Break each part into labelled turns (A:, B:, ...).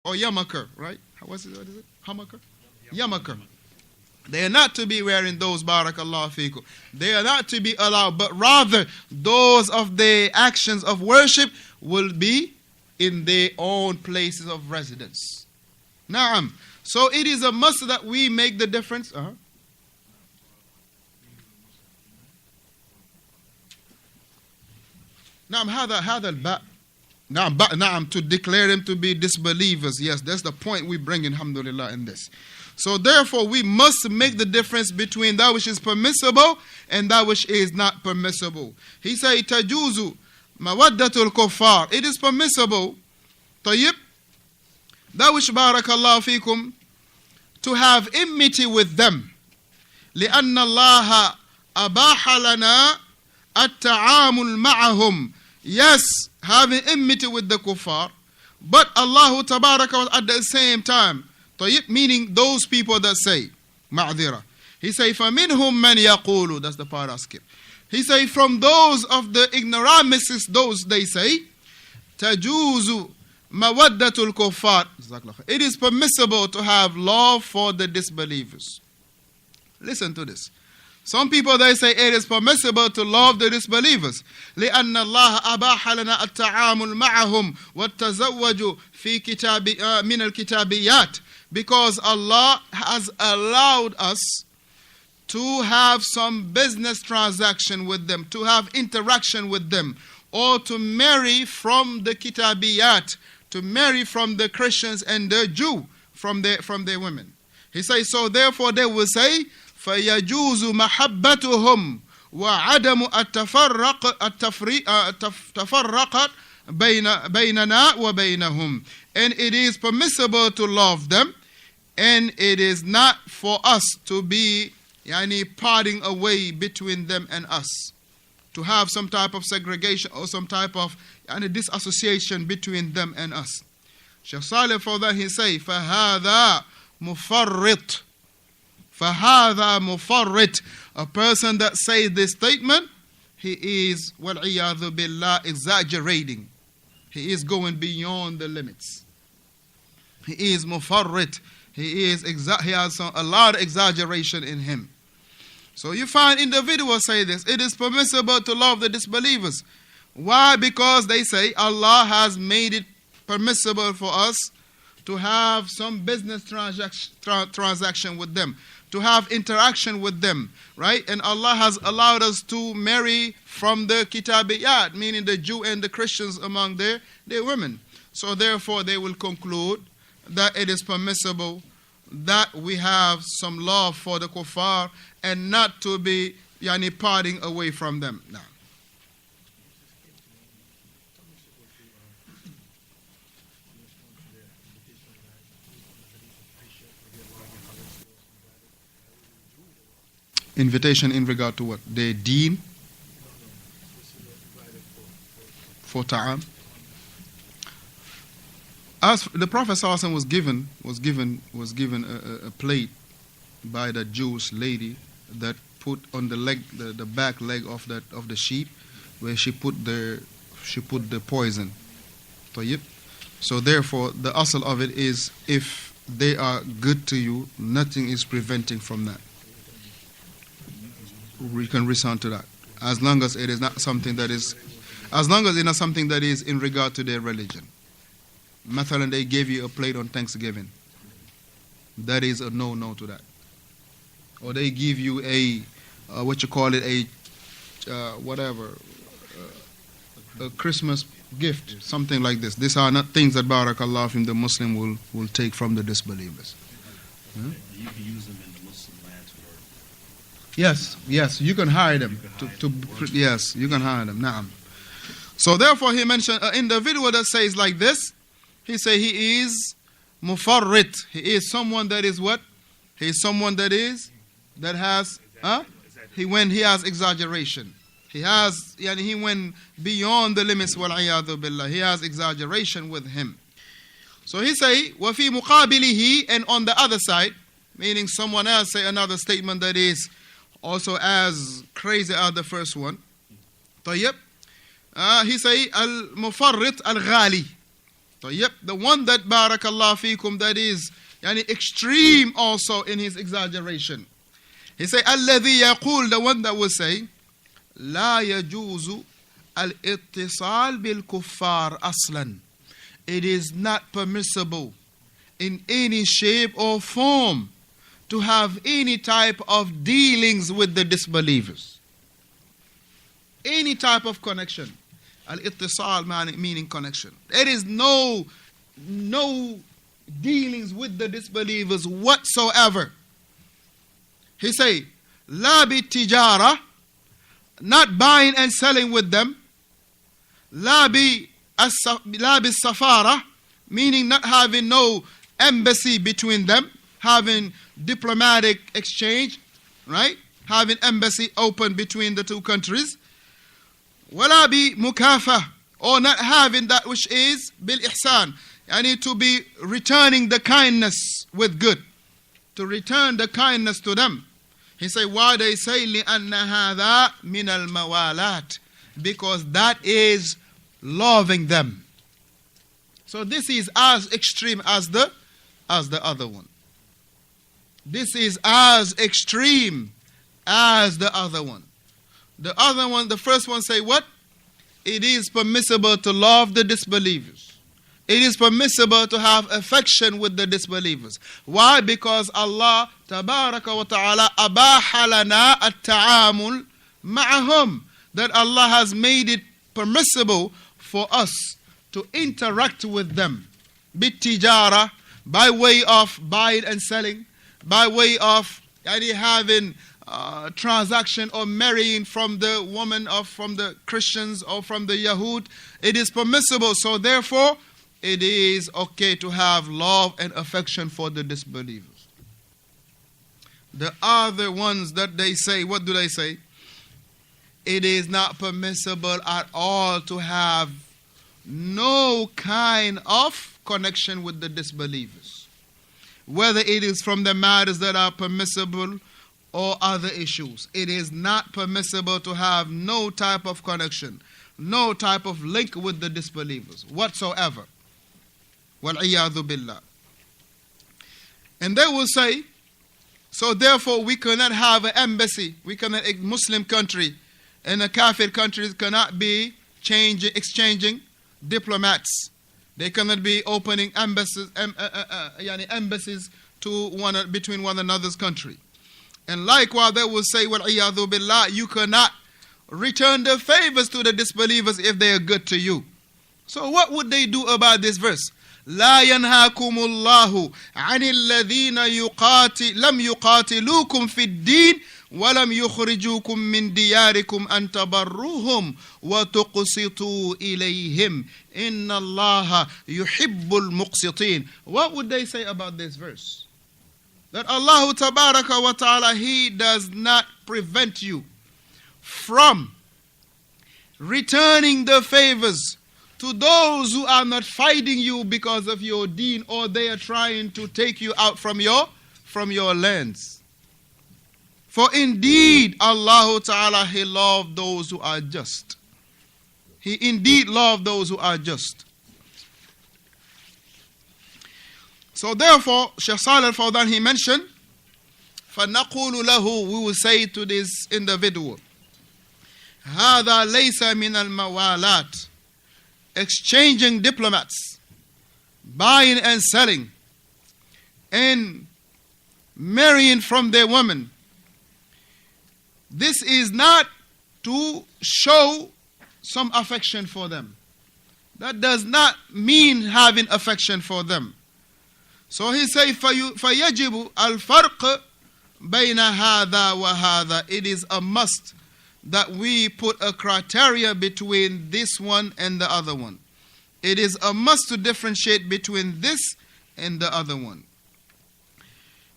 A: or yarmulke, right? What is it? Yarmulke? Yarmulke. They are not to be wearing those, barakallahu feekum. They are not to be allowed, but rather those of the actions of worship will be in their own places of residence. Naam. So it is a must that we make the difference. Naam, to declare them to be disbelievers. Yes, that's the point we bring in, alhamdulillah, in this. So therefore, we must make the difference between that which is permissible and that which is not permissible. He said, tajuzu mawaddatul kuffar. It is permissible, tayyib, that which, barakallahu fikum, to have enmity with them. لأن الله أباح لنا التعامل معهم. Yes, having enmity with the kuffar, but Allah tabaraka wa at the same time, meaning those people that say, ma'dhira. He say, فَمِنْهُمْ مَنْ يَقُولُ. That's the part I skip. He say, from those of the ignoramuses, those they say, تَجُوزُ مَوَدَّةُ الْكُفَّارِ. It is permissible to have love for the disbelievers. Listen to this. Some people, they say it is permissible to love the disbelievers. لأن الله أباح لنا التعامل معهم والتزوج في كتاب من الكتابيات. Because Allah has allowed us to have some business transaction with them, to have interaction with them, or to marry from the kitabiyat, to marry from the Christians and the Jew, from their women. He says, so therefore they will say, فَيَجُوزُ مَحَبَّتُهُمْ وَعَدَمُ التَّفَرَّقَةِ بَيْنَنَا وَبَيْنَهُمْ. And it is permissible to love them, and it is not for us to be parting away between them and us, to have some type of segregation or some type of disassociation between them and us. Shaykh Salih Fawzaan, he say, فَهَذَا مُفَرِّطٌ. فَهَذَا مُفَرِّطٌ. A person that says this statement, he is, وَالْعِيَاذُ بِاللَّهِ, exaggerating. He is going beyond the limits. He is mufarrit. He has a lot of exaggeration in him. So you find individuals say this. It is permissible to love the disbelievers. Why? Because they say Allah has made it permissible for us to have some business transaction with them, to have interaction with them, right? And Allah has allowed us to marry from the kitabiyat, meaning the Jew and the Christians among their women. So therefore they will conclude that it is permissible that we have some love for the kuffar and not to be parting away from them. Now, invitation in regard to what? The deen for ta'am. As the Prophet ﷺ was given a plate by the Jewish lady that put on the leg, the back leg of the sheep, where she put the poison. So therefore, the asl of it is, if they are good to you, nothing is preventing from that. We can respond to that, as long as it is not something that is, in regard to their religion. Mathalan, they gave you a plate on Thanksgiving. That is a no to that. Or they give you a Christmas gift, something like this. These are not things that barakallah the Muslim will take from the disbelievers.
B: You can use them in the Muslim lands for.
A: Yes, you can hire them. Yes, you can hire them. Naam. So therefore, he mentioned an individual that says like this. He say he is mufarrit. He is someone that is what? He is someone that has when he has exaggeration. He went beyond the limits, wal-iyadhu billah. He has exaggeration with him. So he say, وَفِي مُقَابِلِهِ, and on the other side, meaning someone else say another statement that is also as crazy as the first one. طيب. He say, al-mufarrit al-ghali. Yep, the one that barakallah fikum, that is extreme also in his exaggeration. He say, الذي يقول, the one that will say, لا يجوز الاتصال بالكفار أصلا. It is not permissible in any shape or form to have any type of dealings with the disbelievers. Any type of connection. Al-ittisal meaning connection. There is no dealings with the disbelievers whatsoever. He say, la bi-tijara, not buying and selling with them. La bi-safara, meaning not having no embassy between them, having diplomatic exchange, right? Having embassy open between the two countries. Wala bi mukafa, or not having that which is bil ihsan. I need to be returning the kindness with good. To return the kindness to them. He say, why they say لِأَنَّ هَذَا مِنَ الْمَوَالَاتِ, because that is loving them. So this is as extreme as the other one. This is as extreme as the other one. The other one, the first one say what? It is permissible to love the disbelievers. It is permissible to have affection with the disbelievers. Why? Because Allah tabaraka wa ta'ala abaha lana at-ta'amul ma'ahum. That Allah has made it permissible for us to interact with them. Bit-tijara, by way of buying and selling, by way of having transaction or marrying from the woman or from the Christians or from the Yahud. It is permissible. So therefore, it is okay to have love and affection for the disbelievers. The other ones that they say, what do they say? It is not permissible at all to have no kind of connection with the disbelievers. Whether it is from the matters that are permissible or other issues. It is not permissible to have no type of connection, no type of link with the disbelievers whatsoever. Wal-iyadhu billah. And they will say, so therefore we cannot have an embassy, we cannot, a Muslim country and a Kafir country cannot be exchanging diplomats. They cannot be opening embassies, embassies to between one another's country. And likewise they will say, wal-iyadhu billah, you cannot return the favors to the disbelievers if they are good to you. So what would they do about this verse? لا ينهاكم الله عن الذين لم يقاتلوكم في الدين ولم يخرجوكم من دياركم أن تبروهم وتقسطوا إليهم إن الله يحب المقسطين. What would they say about this verse? That Allah tabaraka wa ta'ala, He does not prevent you from returning the favors to those who are not fighting you because of your deen, or they are trying to take you out from your lands. For indeed Allah Ta'ala, He loved those who are just. He indeed loved those who are just. So therefore, Shaykh Salih al-Fawzaan, he mentioned, فَنَقُولُ لَهُ, we will say to this individual, هَذَا لَيْسَ مِنَ الْمَوَالَاتِ, exchanging diplomats, buying and selling, and marrying from their women. This is not to show some affection for them. That does not mean having affection for them. So he says, فَيَجِبُ الْفَرْقِ بَيْنَ هَذَا وَهَذَا. It is a must that we put a criteria between this one and the other one. It is a must to differentiate between this and the other one.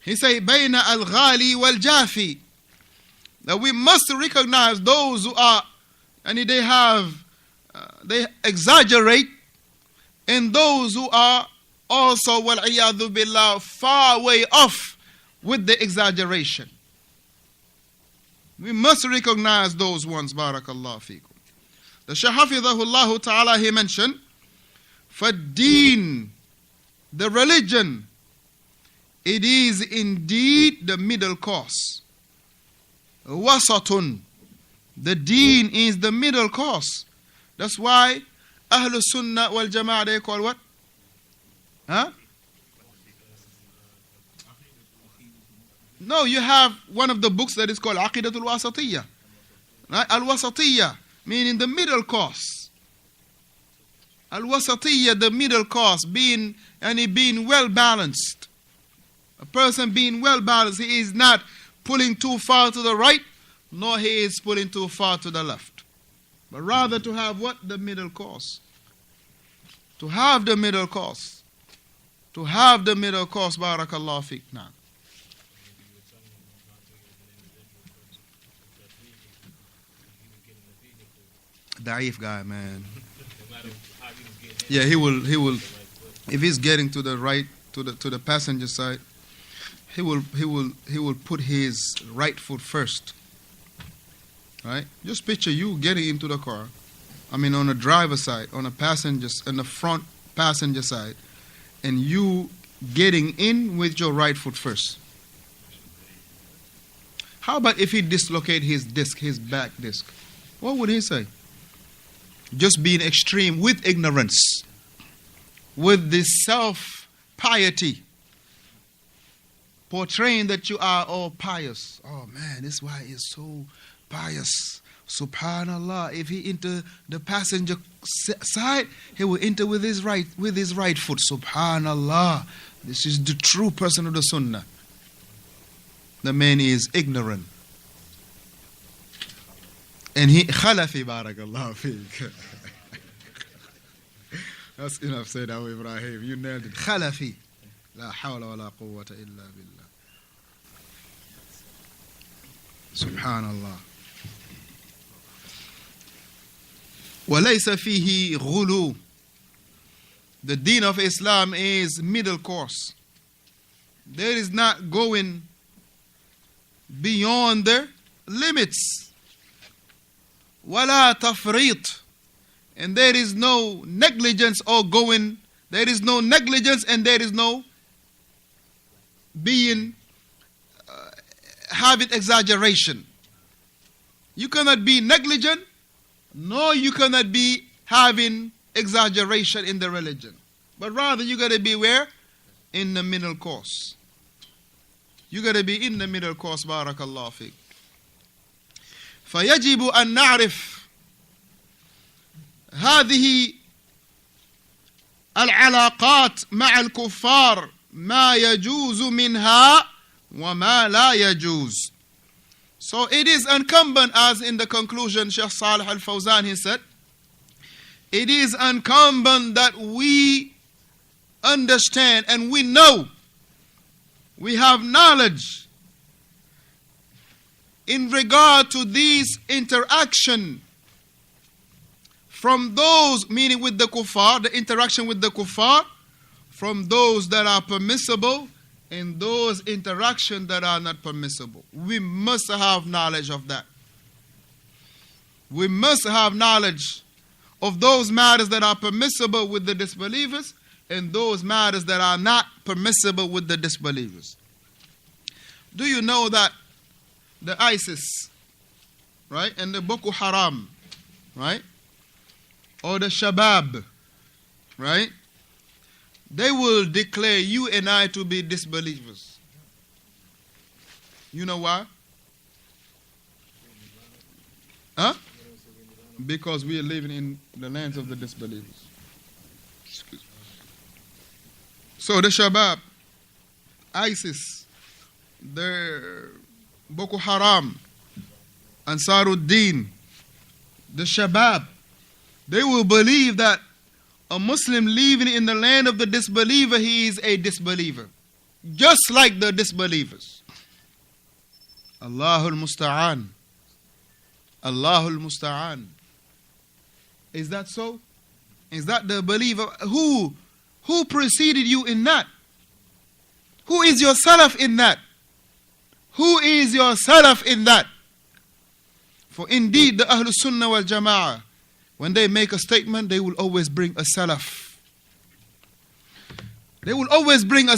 A: He says, بَيْنَ الْغَالِي وَالْجَافِي. That we must recognize those who are, and they exaggerate, and those who are also, wal-iyadhu billah, far way off with the exaggeration. We must recognize those ones, barakallahu feekum. The Shaykh hafidhahullah ta'ala, he mentioned, فَالدِّينُ, the religion, it is indeed the middle course. Wasatun, the deen is the middle course. That's why Ahlul Sunnah wal Jama'ah, they call what? Huh? No, you have one of the books that is called Aqidatul Wasatiyya. Right? Al-Wasatiyya, meaning the middle course. Al-Wasatiyya, the middle course, being well balanced. A person being well balanced, he is not pulling too far to the right, nor he is pulling too far to the left. But rather to have what? The middle course. To have the middle course. To have the middle course, barakallahu fiqh. Now. Da'if guy, man. Yeah, he will. If he's getting to the right, to the passenger side, he will put his right foot first. Right? Just picture you getting into the car. I mean, on the driver's side, on the front passenger side, and you getting in with your right foot first. How about if he dislocate his disc, his back disc? What would he say? Just being extreme with ignorance, with this self-piety, portraying that you are all pious. Oh man, this why is so pious. Subhanallah. If he enter the passenger side, he will enter with his right foot. Subhanallah. This is the true person of the Sunnah. The man is ignorant. And he khalafi, barakallahu feek. That's enough said, Abu Ibrahim. You nailed it. Khalafi. La hawla wa la quwwata illa billah. Subhanallah. وَلَيْسَ فِيهِ غُلُو. The deen of Islam is middle course. There is not going beyond the limits. وَلَا تَفْرِيط. And there is no negligence or going. There is no negligence and there is no being, having exaggeration. You cannot be negligent, nor you cannot be having exaggeration in the religion. But rather you got to be where? In the middle course. You got to be in the middle course, barakallahu fiqh. فيجب أن نعرف هذه العلاقات مع الكفار ما يجوز منها وما لا يجوز. So it is incumbent, as in the conclusion Shaykh Salih al-Fawzaan, he said, it is incumbent that we understand and we know, we have knowledge in regard to these interaction from those, meaning with the kuffar, the interaction with the kuffar, from those that are permissible and those interactions that are not permissible. We must have knowledge of that. We must have knowledge of those matters that are permissible with the disbelievers and those matters that are not permissible with the disbelievers. Do you know that the ISIS, right, and the Boko Haram, right, or the Shabab, right, they will declare you and I to be disbelievers. You know why? Huh? Because we are living in the lands of the disbelievers. So the Shabab, ISIS, the Boko Haram, Ansaruddin, the Shabab, they will believe that a Muslim living in the land of the disbeliever, he is a disbeliever. Just like the disbelievers. Allahul Musta'an. Allahul Musta'an. Is that so? Is that the believer? Who preceded you in that? Who is your salaf in that? Who is your salaf in that? For indeed the Ahlul Sunnah wal Jama'ah, when they make a statement, they will always bring a salaf. They will always bring a